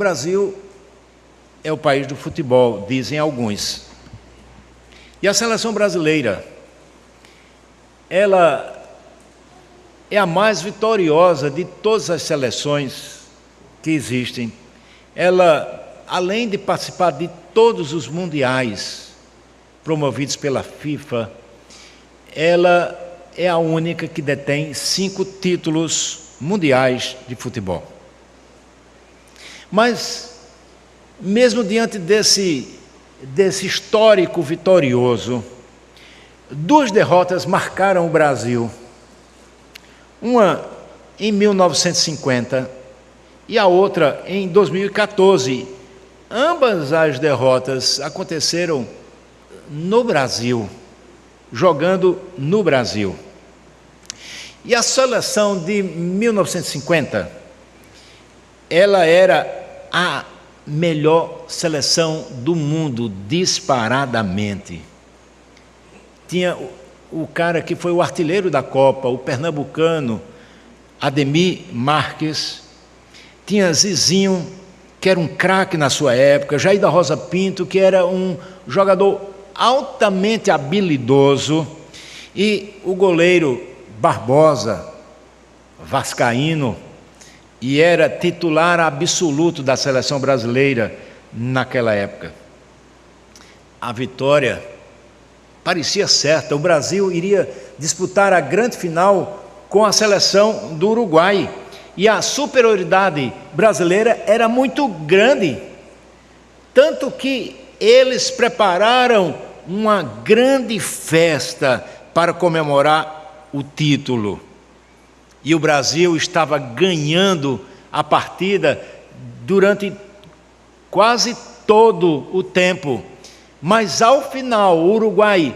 Brasil é o país do futebol, dizem alguns. E a seleção brasileira, ela é a mais vitoriosa de todas as seleções que existem. Ela, além de participar de todos os mundiais promovidos pela FIFA, ela é a única que detém 5 títulos mundiais de futebol. Mas, mesmo diante desse histórico vitorioso, 2 derrotas marcaram o Brasil. Uma em 1950 e a outra em 2014. Ambas as derrotas aconteceram no Brasil, jogando no Brasil. E a seleção de 1950, ela era a melhor seleção do mundo, disparadamente. Tinha o cara que foi o artilheiro da Copa, o pernambucano, Ademir Marques. Tinha Zizinho, que era um craque na sua época, Jair da Rosa Pinto, que era um jogador altamente habilidoso, e o goleiro Barbosa, vascaíno, e era titular absoluto da seleção brasileira naquela época. A vitória parecia certa, o Brasil iria disputar a grande final com a seleção do Uruguai, e a superioridade brasileira era muito grande, tanto que eles prepararam uma grande festa para comemorar o título. E o Brasil estava ganhando a partida durante quase todo o tempo. Mas ao final o Uruguai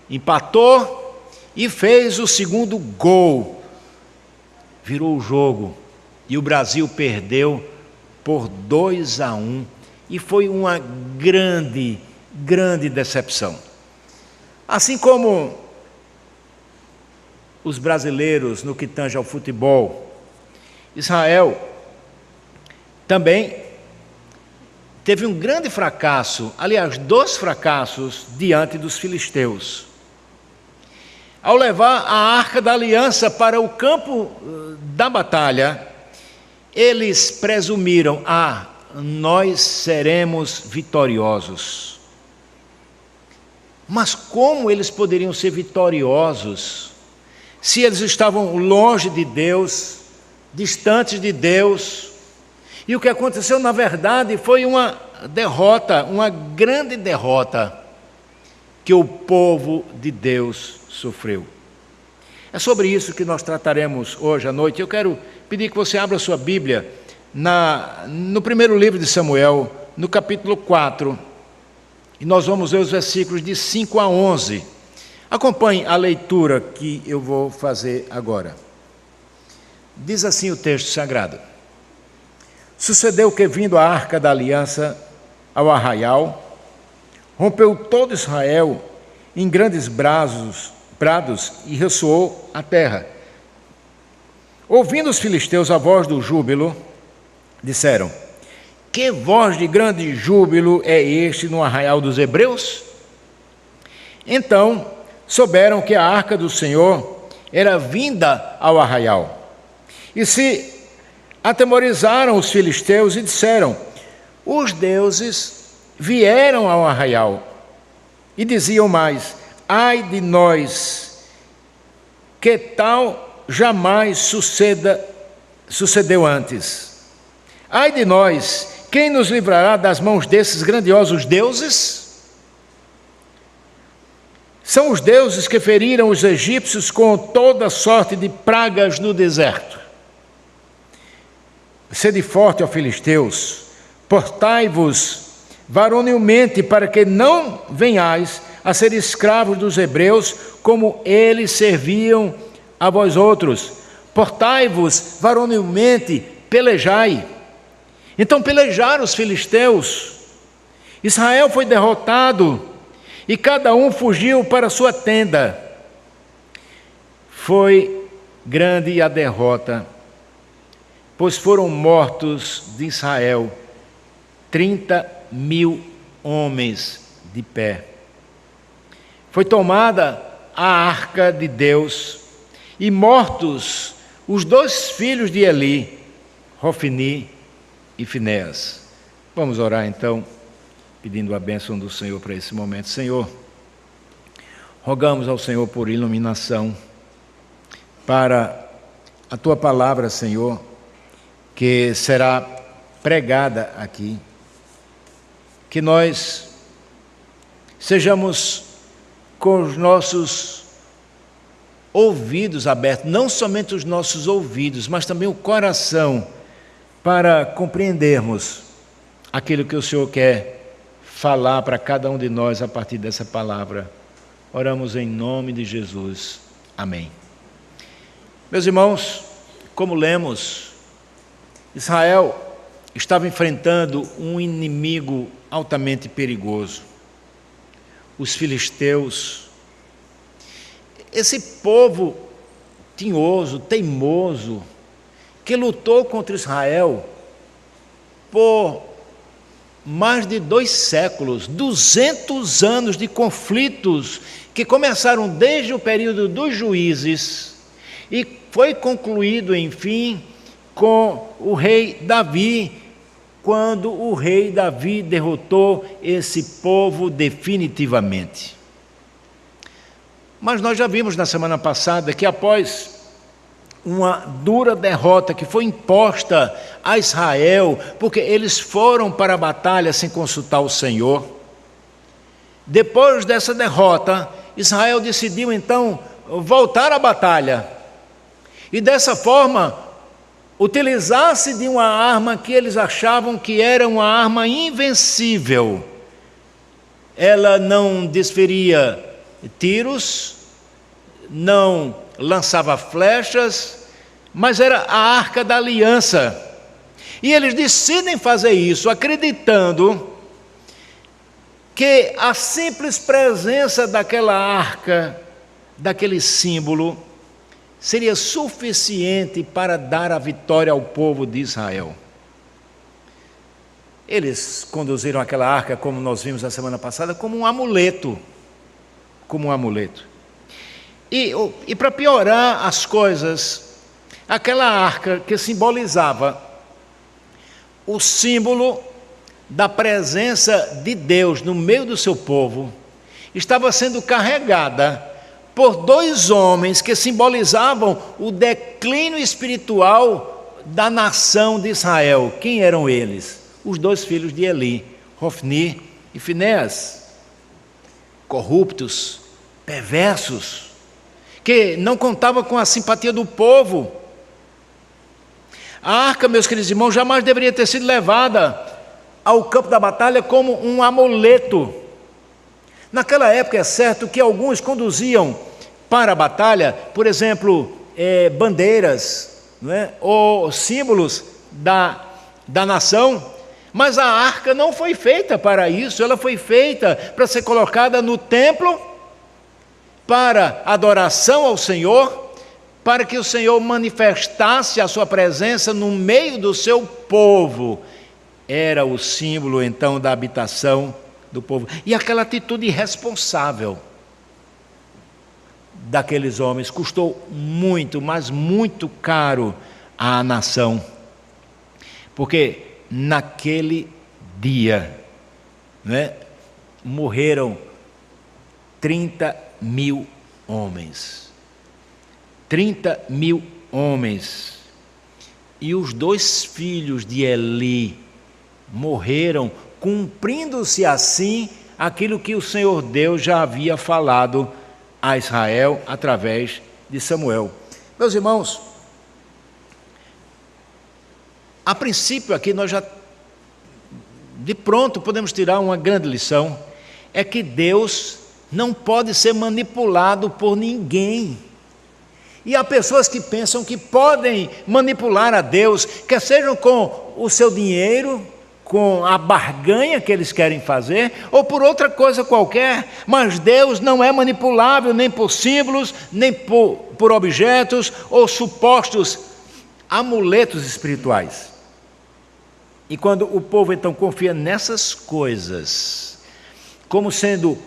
empatou e fez o segundo gol. Virou o jogo e o Brasil perdeu por 2-1. E foi uma grande, grande decepção. Assim como os brasileiros no que tange ao futebol, Israel também teve um grande fracasso, aliás, 2 fracassos diante dos filisteus. Ao levar a Arca da Aliança para o campo da batalha, eles presumiram: nós seremos vitoriosos. Mas como eles poderiam ser vitoriosos se eles estavam longe de Deus, distantes de Deus? E o que aconteceu, na verdade, foi uma derrota, uma grande derrota que o povo de Deus sofreu. É sobre isso que nós trataremos hoje à noite. Eu quero pedir que você abra sua Bíblia no primeiro livro de Samuel, no capítulo 4, e nós vamos ver os versículos de 5 a 11. Acompanhe a leitura que eu vou fazer agora. Diz assim o texto sagrado: Sucedeu que, vindo a Arca da Aliança ao arraial, rompeu todo Israel em grandes prados e ressoou a terra. Ouvindo os filisteus a voz do júbilo, disseram: Que voz de grande júbilo é este no arraial dos hebreus? Então souberam que a arca do Senhor era vinda ao arraial. E se atemorizaram os filisteus e disseram: Os deuses vieram ao arraial. E diziam mais: Ai de nós, que tal jamais sucedeu antes. Ai de nós, quem nos livrará das mãos desses grandiosos deuses? São os deuses que feriram os egípcios com toda sorte de pragas no deserto. Sede forte, ó filisteus, portai-vos varonilmente, para que não venhais a ser escravos dos hebreus, como eles serviam a vós outros. Portai-vos varonilmente, pelejai. Então pelejaram os filisteus. Israel foi derrotado e cada um fugiu para sua tenda. Foi grande a derrota, pois foram mortos de Israel 30.000 homens de pé. Foi tomada a arca de Deus e mortos os 2 filhos de Eli, Hofni e Finéas. Vamos orar então, pedindo a bênção do Senhor para esse momento. Senhor, rogamos ao Senhor por iluminação para a Tua palavra, Senhor, que será pregada aqui. Que nós sejamos com os nossos ouvidos abertos, não somente os nossos ouvidos, mas também o coração, para compreendermos aquilo que o Senhor quer falar para cada um de nós a partir dessa palavra. Oramos em nome de Jesus. Amém. Meus irmãos, como lemos, Israel estava enfrentando um inimigo altamente perigoso, os filisteus. Esse povo tinhoso, teimoso, que lutou contra Israel por mais de 2 séculos, 200 anos de conflitos que começaram desde o período dos juízes e foi concluído, enfim, com o rei Davi, quando o rei Davi derrotou esse povo definitivamente. Mas nós já vimos na semana passada que após uma dura derrota que foi imposta a Israel, porque eles foram para a batalha sem consultar o Senhor, depois dessa derrota, Israel decidiu então voltar à batalha e dessa forma utilizar-se de uma arma que eles achavam que era uma arma invencível. Ela não desferia tiros, não lançava flechas, mas era a Arca da Aliança. E eles decidem fazer isso acreditando que a simples presença daquela arca, daquele símbolo, seria suficiente para dar a vitória ao povo de Israel. Eles conduziram aquela arca, como nós vimos na semana passada, como um amuleto. Como um amuleto. E para piorar as coisas, aquela arca que simbolizava o símbolo da presença de Deus no meio do seu povo, estava sendo carregada por 2 homens que simbolizavam o declínio espiritual da nação de Israel. Quem eram eles? Os 2 filhos de Eli, Hofni e Finéas, corruptos, perversos, que não contavam com a simpatia do povo. A arca, meus queridos irmãos, jamais deveria ter sido levada ao campo da batalha como um amuleto. Naquela época é certo que alguns conduziam para a batalha, por exemplo, bandeiras, não é? Ou símbolos da nação, mas a arca não foi feita para isso, ela foi feita para ser colocada no templo, para adoração ao Senhor, para que o Senhor manifestasse a sua presença no meio do seu povo. Era o símbolo então da habitação do povo. E aquela atitude irresponsável daqueles homens custou muito, mas muito caro à nação. Porque naquele dia, né, morreram 30.000 homens. 30.000 homens. E os 2 filhos de Eli morreram, cumprindo-se assim aquilo que o Senhor Deus já havia falado a Israel através de Samuel. Meus irmãos, a princípio aqui nós já de pronto podemos tirar uma grande lição, é que Deus não pode ser manipulado por ninguém. E há pessoas que pensam que podem manipular a Deus, quer sejam com o seu dinheiro, com a barganha que eles querem fazer, ou por outra coisa qualquer, mas Deus não é manipulável nem por símbolos, nem por objetos ou supostos amuletos espirituais. E quando o povo então confia nessas coisas, como sendo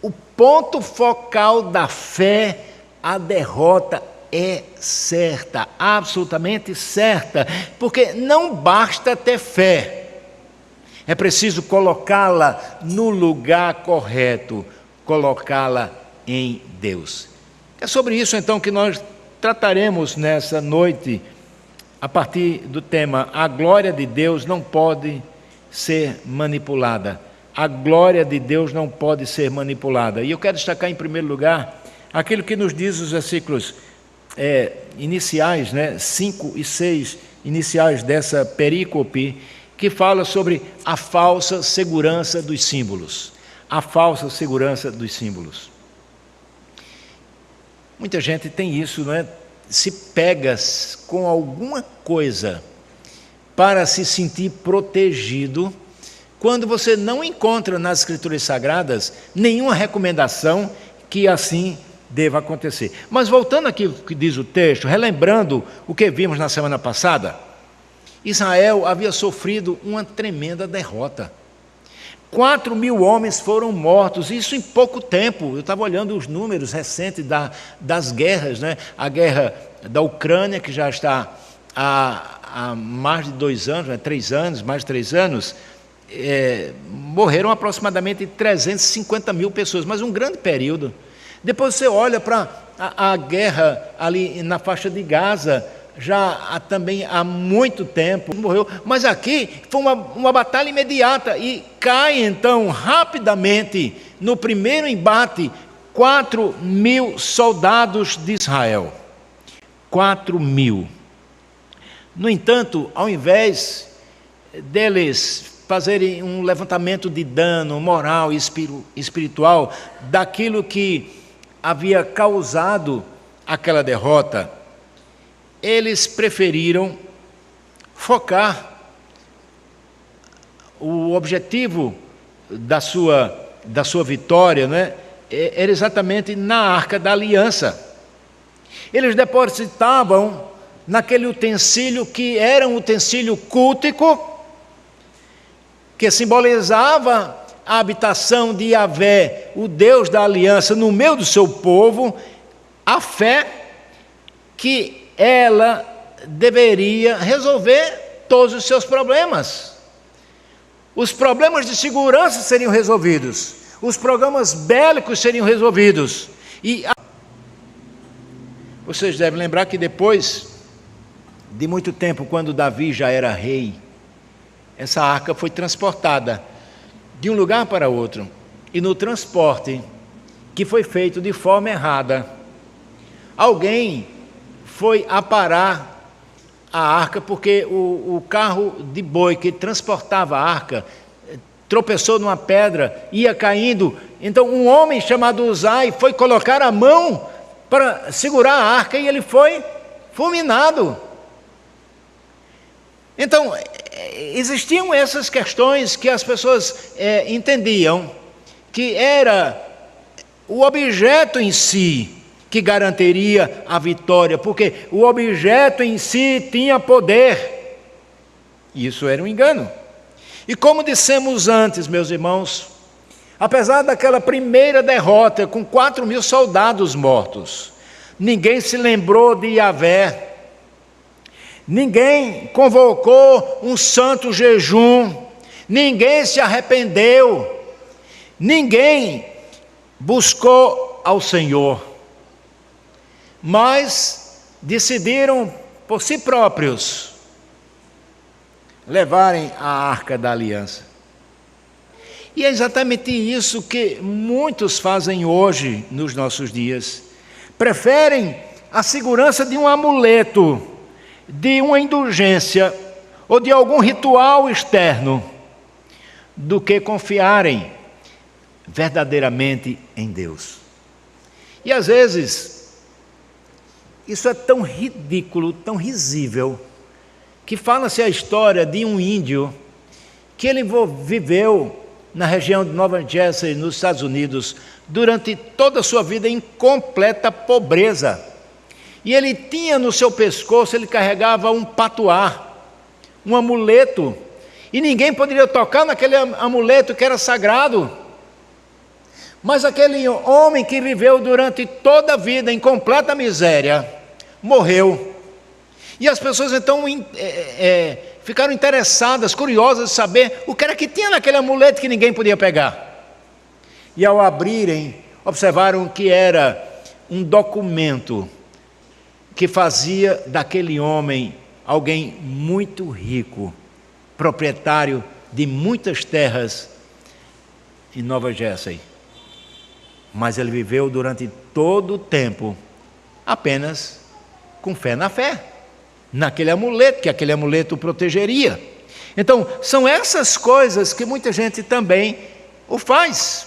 o ponto focal da fé, a derrota é certa, absolutamente certa, porque não basta ter fé, é preciso colocá-la no lugar correto, colocá-la em Deus. É sobre isso então que nós trataremos nessa noite, a partir do tema: a glória de Deus não pode ser manipulada. A glória de Deus não pode ser manipulada. E eu quero destacar em primeiro lugar aquilo que nos diz os versículos iniciais, 5 e 6, iniciais dessa perícope, que fala sobre a falsa segurança dos símbolos. A falsa segurança dos símbolos. Muita gente tem isso, se pega com alguma coisa para se sentir protegido, quando você não encontra nas Escrituras Sagradas nenhuma recomendação que assim deva acontecer. Mas voltando aqui ao que diz o texto, relembrando o que vimos na semana passada, Israel havia sofrido uma tremenda derrota. 4.000 homens foram mortos, isso em pouco tempo. Eu estava olhando os números recentes das guerras, a guerra da Ucrânia, que já está há mais de 2 anos, 3 anos, mais de 3 anos, morreram aproximadamente 350 mil pessoas, mas um grande período. Depois você olha para a guerra ali na faixa de Gaza, já também há muito tempo, morreu, mas aqui foi uma batalha imediata, e cai então rapidamente, no primeiro embate, 4.000 soldados de Israel. 4.000. No entanto, ao invés deles fazerem um levantamento de dano moral e espiritual daquilo que havia causado aquela derrota, eles preferiram focar o objetivo da sua vitória, era exatamente na Arca da Aliança. Eles depositavam naquele utensílio que era um utensílio cultico, que simbolizava a habitação de Yahvé, o Deus da aliança, no meio do seu povo, a fé que ela deveria resolver todos os seus problemas. Os problemas de segurança seriam resolvidos, os problemas bélicos seriam resolvidos. E vocês devem lembrar que depois de muito tempo, quando Davi já era rei, essa arca foi transportada de um lugar para outro. E no transporte, que foi feito de forma errada, alguém foi aparar a arca, porque o carro de boi que transportava a arca tropeçou numa pedra, ia caindo. Então um homem chamado Uzai foi colocar a mão para segurar a arca e ele foi fulminado. Então, existiam essas questões que as pessoas entendiam que era o objeto em si que garantiria a vitória, porque o objeto em si tinha poder. Isso era um engano. E como dissemos antes, meus irmãos, apesar daquela primeira derrota com 4.000 soldados mortos, ninguém se lembrou de Yahvé. Ninguém convocou um santo jejum, ninguém se arrependeu, ninguém buscou ao Senhor, mas decidiram por si próprios levarem a Arca da Aliança. E é exatamente isso que muitos fazem hoje nos nossos dias. Preferem a segurança de um amuleto, de uma indulgência ou de algum ritual externo, do que confiarem verdadeiramente em Deus. E às vezes, isso é tão ridículo, tão risível, que fala-se a história de um índio que ele viveu na região de Nova Jersey, nos Estados Unidos, durante toda a sua vida em completa pobreza. E ele tinha no seu pescoço, ele carregava um patuá, um amuleto, e ninguém poderia tocar naquele amuleto que era sagrado. Mas aquele homem que viveu durante toda a vida em completa miséria, morreu. E as pessoas então ficaram interessadas, curiosas de saber o que era que tinha naquele amuleto que ninguém podia pegar. E ao abrirem, observaram que era um documento que fazia daquele homem alguém muito rico, proprietário de muitas terras em Nova Jersey. Mas ele viveu durante todo o tempo apenas com fé na fé, naquele amuleto, que aquele amuleto o protegeria. Então, são essas coisas que muita gente também o faz.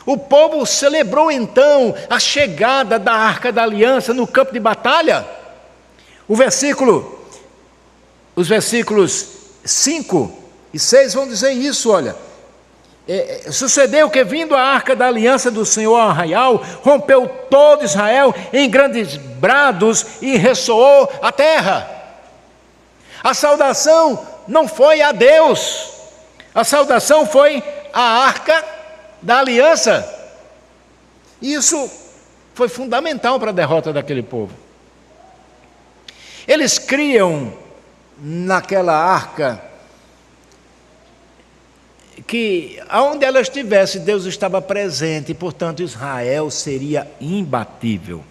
O povo celebrou então a chegada da Arca da Aliança no campo de batalha. Os versículos 5 e 6 vão dizer isso, olha. Sucedeu que, vindo a Arca da Aliança do Senhor ao arraial, rompeu todo Israel em grandes brados e ressoou a terra. A saudação não foi a Deus, a saudação foi a Arca da Aliança. Isso foi fundamental para a derrota daquele povo. Eles criam naquela arca que aonde ela estivesse, Deus estava presente, e portanto Israel seria imbatível.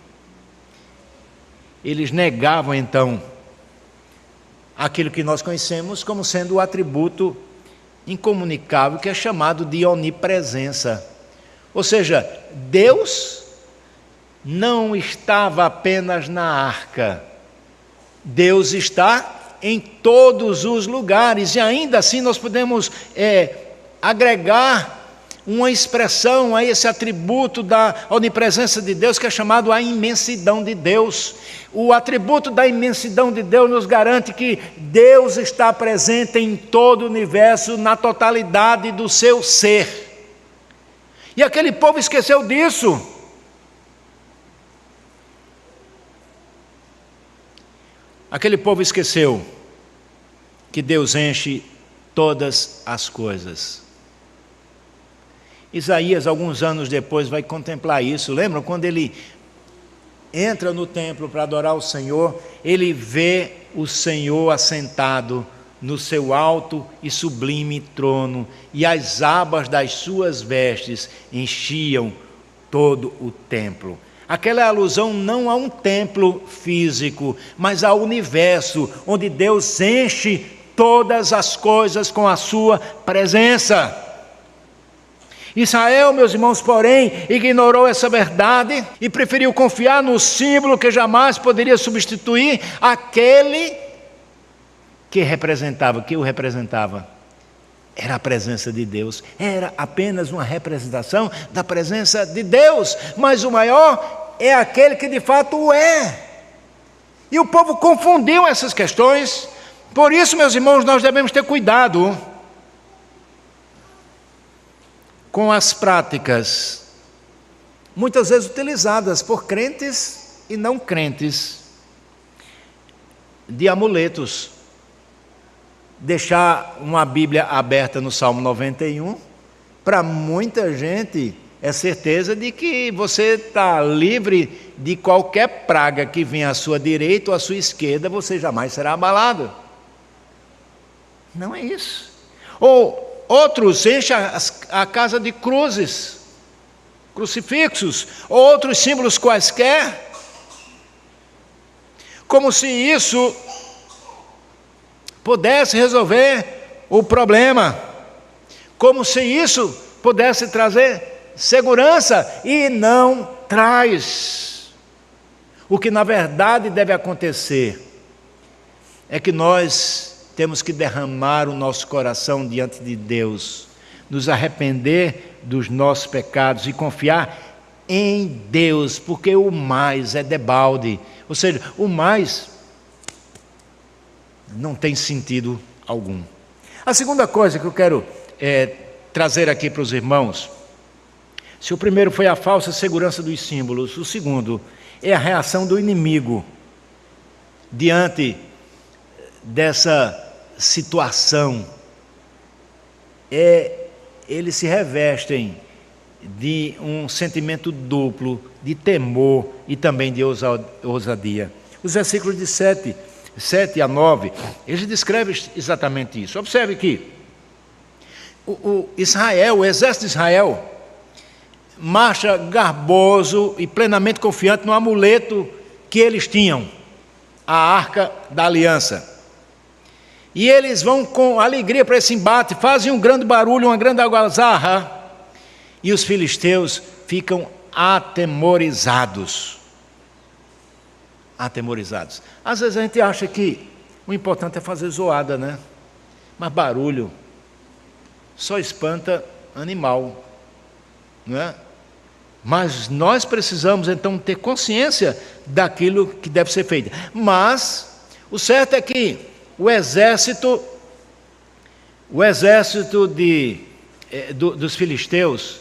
Eles negavam então aquilo que nós conhecemos como sendo o atributo incomunicável, que é chamado de onipresença. Ou seja, Deus não estava apenas na arca, Deus está em todos os lugares, e ainda assim nós podemos agregar uma expressão a esse atributo da onipresença de Deus, que é chamado a imensidão de Deus. O atributo da imensidão de Deus nos garante que Deus está presente em todo o universo, na totalidade do seu ser. E aquele povo esqueceu disso. Aquele povo esqueceu que Deus enche todas as coisas. Isaías, alguns anos depois, vai contemplar isso. Lembram quando ele entra no templo para adorar o Senhor, ele vê o Senhor assentado no seu alto e sublime trono, e as abas das suas vestes enchiam todo o templo. Aquela é a alusão não a um templo físico, mas ao universo, onde Deus enche todas as coisas com a sua presença. Israel, meus irmãos, porém, ignorou essa verdade e preferiu confiar no símbolo que jamais poderia substituir aquele que o representava. Era a presença de Deus, era apenas uma representação da presença de Deus, mas o maior é aquele que de fato o é. E o povo confundiu essas questões. Por isso, meus irmãos, nós devemos ter cuidado com as práticas, muitas vezes utilizadas por crentes e não crentes, de amuletos. Deixar uma Bíblia aberta no Salmo 91, para muita gente é certeza de que você está livre de qualquer praga que venha à sua direita ou à sua esquerda, você jamais será abalado. Não é isso. Ou outros enchem a casa de cruzes, crucifixos, ou outros símbolos quaisquer, como se isso pudesse resolver o problema, como se isso pudesse trazer segurança, e não traz. O que na verdade deve acontecer é que nós temos que derramar o nosso coração diante de Deus, nos arrepender dos nossos pecados e confiar em Deus, porque o mais é debalde, ou seja, o mais não tem sentido algum. A segunda coisa que eu quero trazer aqui para os irmãos, se o primeiro foi a falsa segurança dos símbolos, o segundo é a reação do inimigo diante dessa situação eles se revestem de um sentimento duplo, de temor e também de ousadia. Os versículos de 7 a 9, eles descrevem exatamente isso. Observe que o exército de Israel, marcha garboso e plenamente confiante no amuleto que eles tinham, a Arca da Aliança. E eles vão com alegria para esse embate, fazem um grande barulho, uma grande algazarra, e os filisteus ficam atemorizados. Atemorizados. Às vezes a gente acha que o importante é fazer zoada, né? Mas barulho só espanta animal, não é? Mas nós precisamos então ter consciência daquilo que deve ser feito. Mas o certo é que o exército dos filisteus,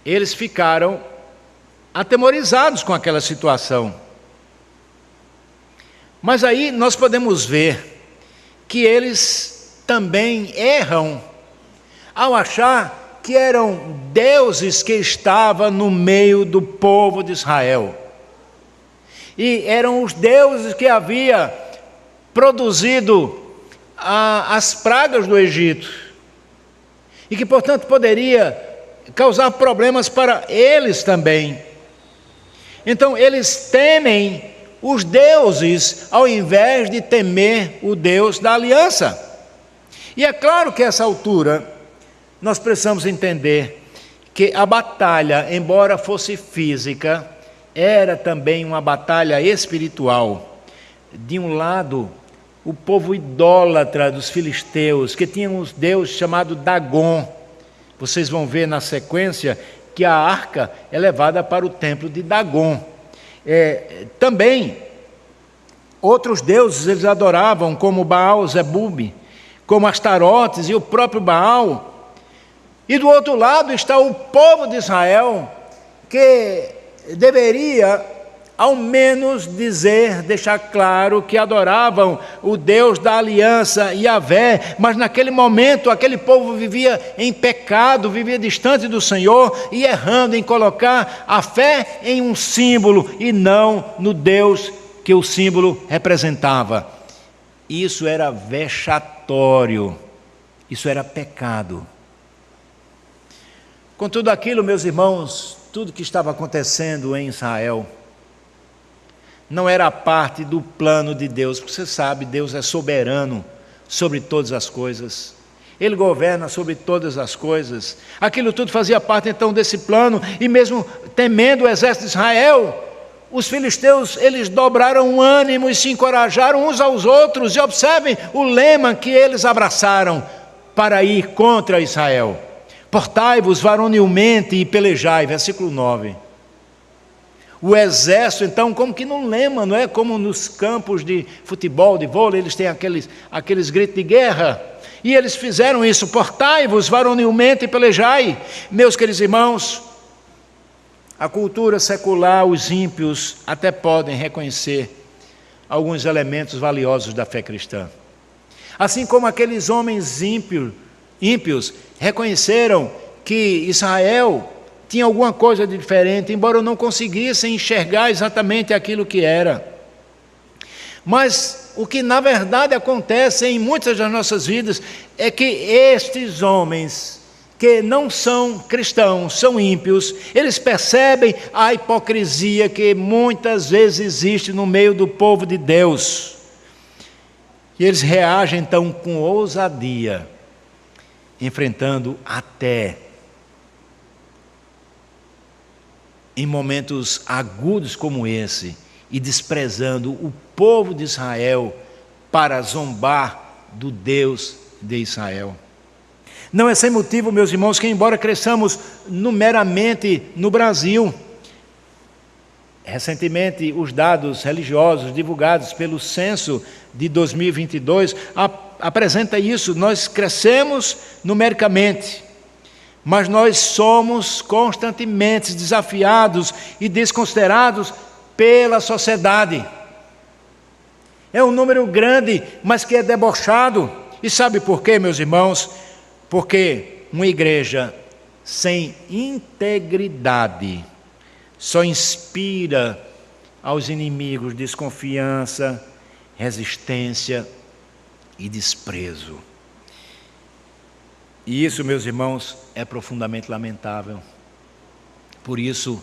eles ficaram atemorizados com aquela situação. Mas aí nós podemos ver que eles também erram ao achar que eram deuses que estavam no meio do povo de Israel. E eram os deuses que havia produzido as pragas do Egito. E que, portanto, poderia causar problemas para eles também. Então, eles temem os deuses ao invés de temer o Deus da aliança. E é claro que a essa altura nós precisamos entender que a batalha, embora fosse física, era também uma batalha espiritual. De um lado, o povo idólatra dos filisteus, que tinham um deus chamado Dagon. Vocês vão ver na sequência que a arca é levada para o templo de Dagon. Também outros deuses eles adoravam, como Baal, Zebub, como Astarotes e o próprio Baal. E do outro lado está o povo de Israel, que deveria ao menos deixar claro que adoravam o Deus da aliança, Yahvé, mas naquele momento aquele povo vivia em pecado, vivia distante do Senhor e errando em colocar a fé em um símbolo e não no Deus que o símbolo representava. Isso era vexatório, isso era pecado. Com tudo aquilo, meus irmãos, tudo que estava acontecendo em Israel não era parte do plano de Deus, porque você sabe, Deus é soberano sobre todas as coisas. Ele governa sobre todas as coisas. Aquilo tudo fazia parte então desse plano, e mesmo temendo o exército de Israel, os filisteus, eles dobraram o ânimo e se encorajaram uns aos outros, e observem o lema que eles abraçaram para ir contra Israel. Portai-vos varonilmente e pelejai, versículo 9. O exército, então, como que num lema, não é? Como nos campos de futebol, de vôlei, eles têm aqueles gritos de guerra. E eles fizeram isso, portai-vos varonilmente e pelejai. Meus queridos irmãos, a cultura secular, os ímpios, até podem reconhecer alguns elementos valiosos da fé cristã. Assim como aqueles homens ímpios reconheceram que Israel tinha alguma coisa de diferente, embora não conseguissem enxergar exatamente aquilo que era. Mas o que na verdade acontece em muitas das nossas vidas é que estes homens que não são cristãos, são ímpios, eles percebem a hipocrisia que muitas vezes existe no meio do povo de Deus. E eles reagem então com ousadia, enfrentando até em momentos agudos como esse, e desprezando o povo de Israel para zombar do Deus de Israel. Não é sem motivo, meus irmãos, que embora cresçamos numeramente no Brasil, recentemente os dados religiosos divulgados pelo censo de 2022 apresenta isso, nós crescemos numericamente, mas nós somos constantemente desafiados e desconsiderados pela sociedade. É um número grande, mas que é debochado. E sabe por quê, meus irmãos? Porque uma igreja sem integridade só inspira aos inimigos desconfiança, resistência e desprezo. E isso, meus irmãos, é profundamente lamentável. Por isso,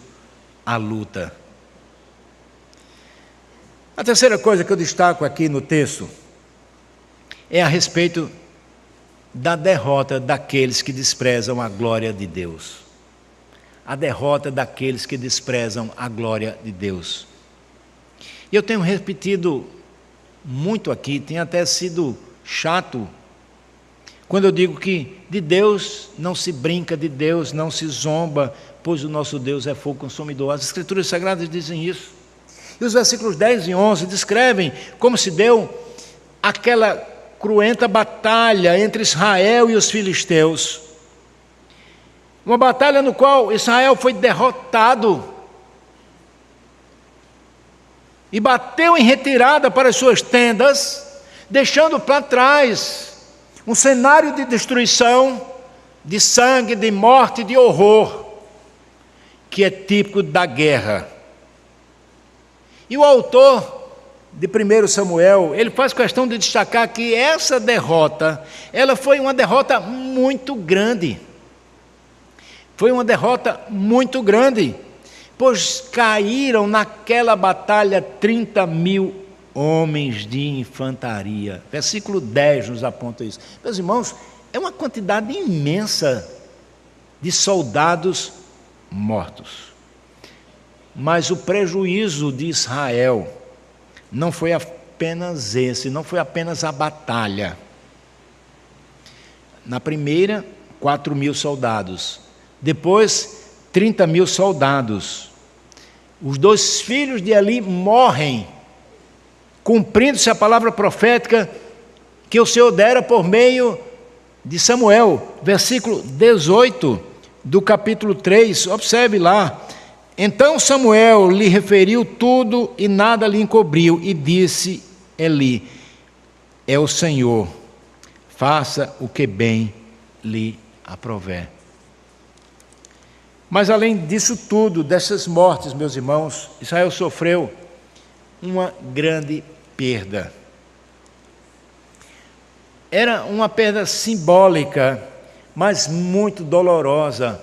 a luta. A terceira coisa que eu destaco aqui no texto é a respeito da derrota daqueles que desprezam a glória de Deus. A derrota daqueles que desprezam a glória de Deus. E eu tenho repetido muito aqui, tem até sido chato, quando eu digo que de Deus não se brinca, de Deus não se zomba, pois o nosso Deus é fogo consumidor. As Escrituras Sagradas dizem isso. E os versículos 10 e 11 descrevem como se deu aquela cruenta batalha entre Israel e os filisteus. Uma batalha no qual Israel foi derrotado e bateu em retirada para as suas tendas, deixando para trás um cenário de destruição, de sangue, de morte, de horror, que é típico da guerra. E o autor de 1 Samuel, ele faz questão de destacar que essa derrota, ela foi uma derrota muito grande. Foi uma derrota muito grande, pois caíram naquela batalha 30.000 homens de infantaria. Versículo 10 nos aponta isso. Meus irmãos, é uma quantidade imensa de soldados mortos. Mas o prejuízo de Israel não foi apenas esse, não foi apenas a batalha. Na primeira, 4.000 soldados. Depois, 30.000 soldados. Os 2 filhos de Eli morrem, cumprindo-se a palavra profética que o Senhor dera por meio de Samuel. Versículo 18 do capítulo 3, observe lá. Então Samuel lhe referiu tudo e nada lhe encobriu, e disse Eli: é o Senhor, faça o que bem lhe aprouver. Mas além disso tudo, dessas mortes, meus irmãos, Israel sofreu uma grande perda. Era uma perda simbólica, mas muito dolorosa.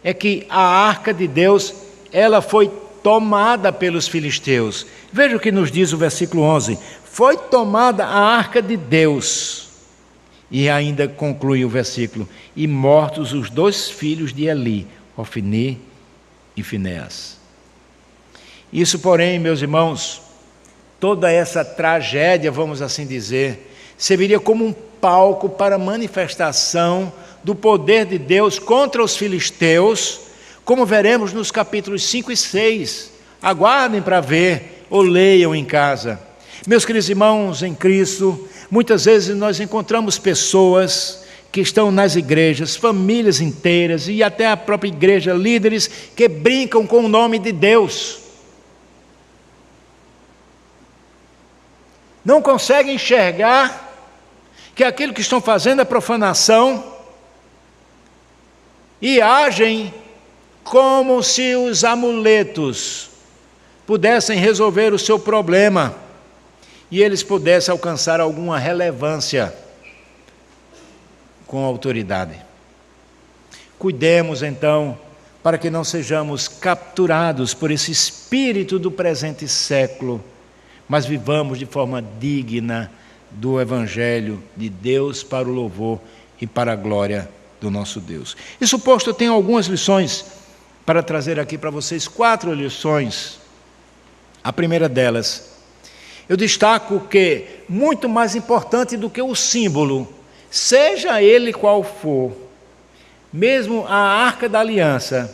É que a arca de Deus, ela foi tomada pelos filisteus. Veja o que nos diz o versículo 11. Foi tomada a arca de Deus. E ainda conclui o versículo. E mortos os 2 filhos de Eli, Ofni e Finéas. Isso, porém, meus irmãos, toda essa tragédia, vamos assim dizer, serviria como um palco para a manifestação do poder de Deus contra os filisteus, como veremos nos capítulos 5 e 6. Aguardem para ver, ou leiam em casa. Meus queridos irmãos em Cristo, muitas vezes nós encontramos pessoas que estão nas igrejas, famílias inteiras e até a própria igreja, líderes que brincam com o nome de Deus. Não conseguem enxergar que aquilo que estão fazendo é profanação e agem como se os amuletos pudessem resolver o seu problema e eles pudessem alcançar alguma relevância com a autoridade. Cuidemos então para que não sejamos capturados por esse espírito do presente século, mas vivamos de forma digna do Evangelho de Deus para o louvor e para a glória do nosso Deus. Isso posto, eu tenho algumas lições para trazer aqui para vocês, 4 lições. A primeira delas, eu destaco que muito mais importante do que o símbolo, seja ele qual for, mesmo a Arca da Aliança,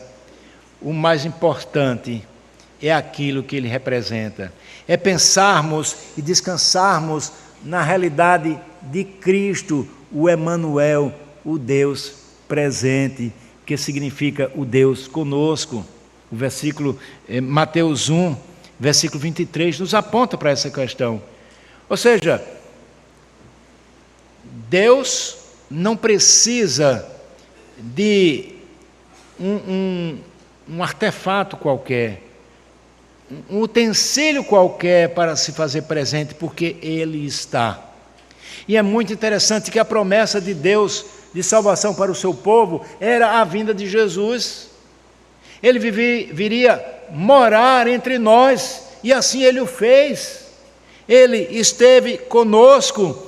o mais importante é aquilo que ele representa. É pensarmos e descansarmos na realidade de Cristo, o Emanuel, o Deus presente, que significa o Deus conosco. O versículo Mateus 1, versículo 23, nos aponta para essa questão. Ou seja, Deus não precisa de um artefato qualquer, um utensílio qualquer para se fazer presente, porque Ele está. E é muito interessante que a promessa de Deus de salvação para o seu povo era a vinda de Jesus. Ele viria morar entre nós, e assim Ele o fez. Ele esteve conosco,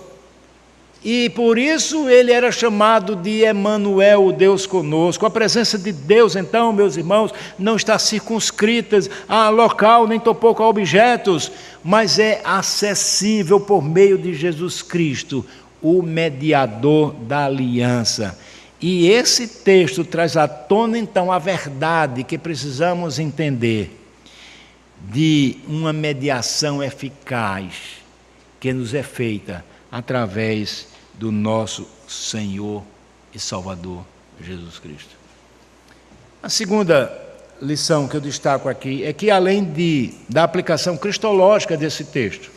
e por isso Ele era chamado de Emanuel, o Deus conosco. A presença de Deus, então, meus irmãos, não está circunscrita a local, nem tampouco a objetos, mas é acessível por meio de Jesus Cristo, o mediador da aliança. E esse texto traz à tona, então, a verdade que precisamos entender de uma mediação eficaz que nos é feita através do nosso Senhor e Salvador Jesus Cristo. A segunda lição que eu destaco aqui é que, além da aplicação cristológica desse texto,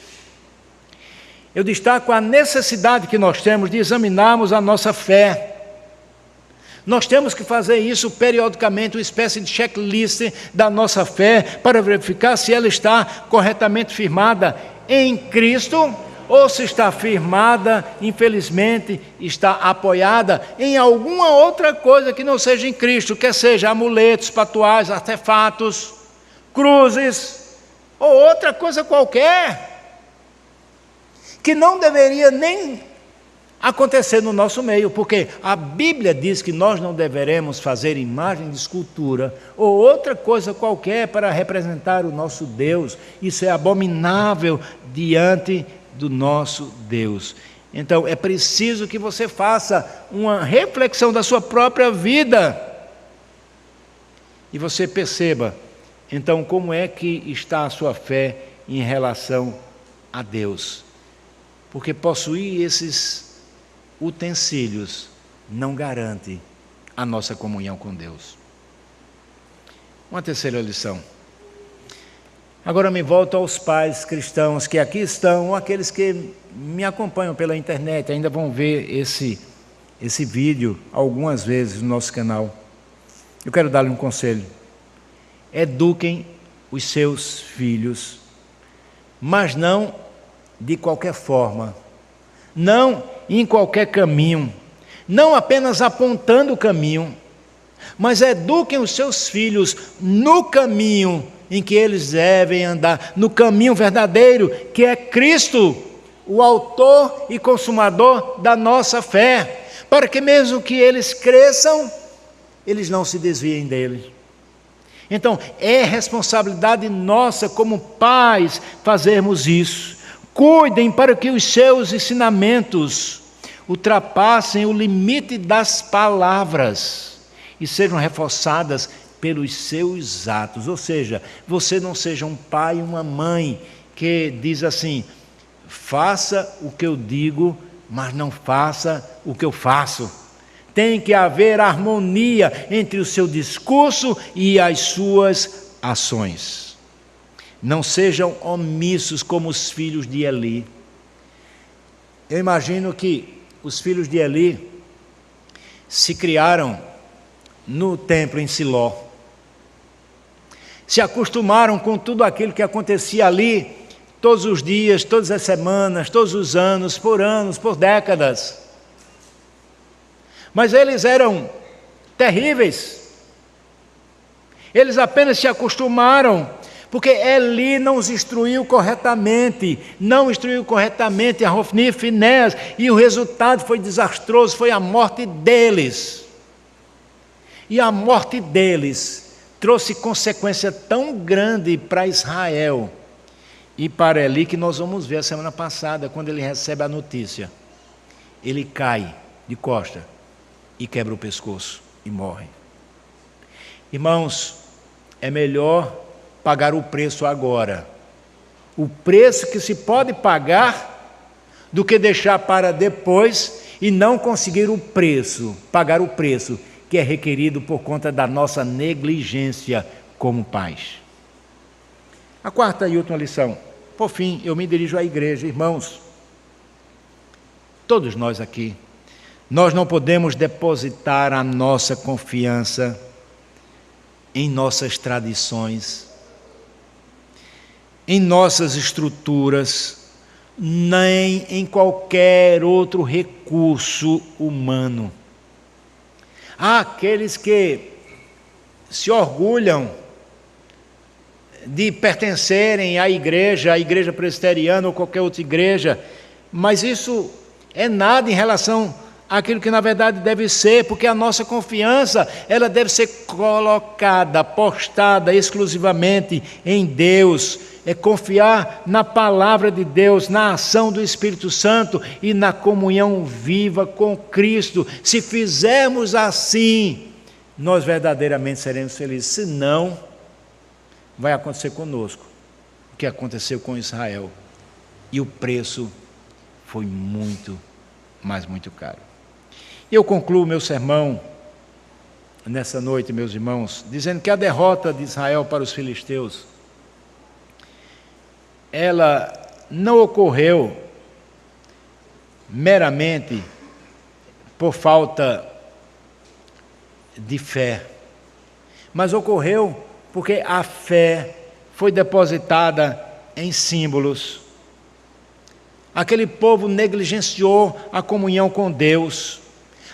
eu destaco a necessidade que nós temos de examinarmos a nossa fé. Nós temos que fazer isso periodicamente, uma espécie de checklist da nossa fé, para verificar se ela está corretamente firmada em Cristo, ou se está firmada, infelizmente, está apoiada em alguma outra coisa que não seja em Cristo, quer seja amuletos, patuais, artefatos, cruzes, ou outra coisa qualquer, que não deveria nem acontecer no nosso meio, porque a Bíblia diz que nós não deveremos fazer imagem de escultura ou outra coisa qualquer para representar o nosso Deus. Isso é abominável diante do nosso Deus. Então é preciso que você faça uma reflexão da sua própria vida e você perceba então como é que está a sua fé em relação a Deus, porque possuir esses utensílios não garante a nossa comunhão com Deus. Uma terceira lição. Agora me volto aos pais cristãos que aqui estão, ou aqueles que me acompanham pela internet, ainda vão ver esse vídeo algumas vezes no nosso canal. Eu quero dar-lhe um conselho. Eduquem os seus filhos, mas não de qualquer forma, não em qualquer caminho, não apenas apontando o caminho, mas eduquem os seus filhos no caminho em que eles devem andar, no caminho verdadeiro, que é Cristo, o autor e consumador da nossa fé, para que mesmo que eles cresçam, eles não se desviem dele. Então, é responsabilidade nossa como pais fazermos isso. Cuidem para que os seus ensinamentos ultrapassem o limite das palavras e sejam reforçadas pelos seus atos. Ou seja, você não seja um pai e uma mãe que diz assim: faça o que eu digo, mas não faça o que eu faço. Tem que haver harmonia entre o seu discurso e as suas ações. Não sejam omissos como os filhos de Eli. Eu imagino que os filhos de Eli se criaram no templo em Siló. Se acostumaram com tudo aquilo que acontecia ali, todos os dias, todas as semanas, todos os anos, por décadas. Mas eles eram terríveis. Eles apenas se acostumaram, porque Eli não os instruiu corretamente, a Hofni e Finéas, e o resultado foi desastroso, foi a morte deles. E a morte deles trouxe consequência tão grande para Israel e para Eli, que nós vamos ver a semana passada, quando ele recebe a notícia. Ele cai de costa e quebra o pescoço e morre. Irmãos, é melhor pagar o preço agora, o preço que se pode pagar, do que deixar para depois e não conseguir pagar o preço que é requerido por conta da nossa negligência como pais. A quarta e última lição. Por fim, eu me dirijo à igreja. Irmãos, todos nós aqui Nós não podemos depositar a nossa confiança em nossas tradições, em nossas estruturas, nem em qualquer outro recurso humano. Há aqueles que se orgulham de pertencerem à igreja presbiteriana ou qualquer outra igreja, mas isso é nada em relação àquilo que na verdade deve ser, porque a nossa confiança, ela deve ser colocada, postada exclusivamente em Deus. É confiar na palavra de Deus, na ação do Espírito Santo e na comunhão viva com Cristo. Se fizermos assim, nós verdadeiramente seremos felizes. Se não, vai acontecer conosco o que aconteceu com Israel. E o preço foi muito, mas muito caro. Eu concluo meu sermão nessa noite, meus irmãos, dizendo que a derrota de Israel para os filisteus, ela não ocorreu meramente por falta de fé, mas ocorreu porque a fé foi depositada em símbolos. Aquele povo negligenciou a comunhão com Deus.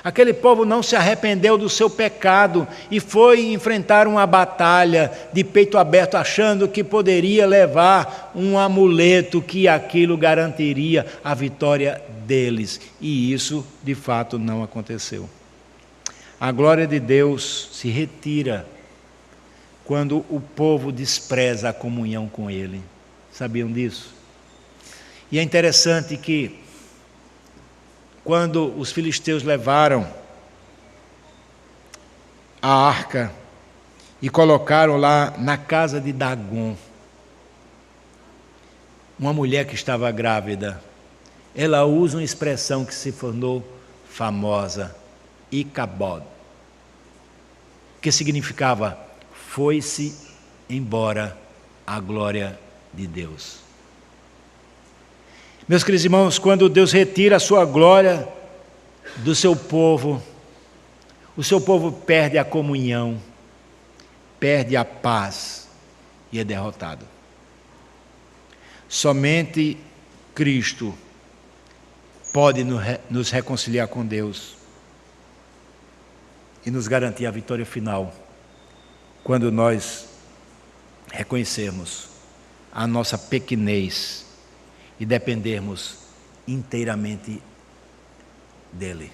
Aquele povo não se arrependeu do seu pecado e foi enfrentar uma batalha de peito aberto, achando que poderia levar um amuleto, que aquilo garantiria a vitória deles. E isso, de fato, não aconteceu. A glória de Deus se retira quando o povo despreza a comunhão com Ele. Sabiam disso? E é interessante que, quando os filisteus levaram a arca e colocaram lá na casa de Dagom, uma mulher que estava grávida, ela usa uma expressão que se tornou famosa, Icabod, que significava: foi-se embora a glória de Deus. Meus queridos irmãos, quando Deus retira a sua glória do seu povo, o seu povo perde a comunhão, perde a paz e é derrotado. Somente Cristo pode nos reconciliar com Deus e nos garantir a vitória final, quando nós reconhecermos a nossa pequenez e dependermos inteiramente dele.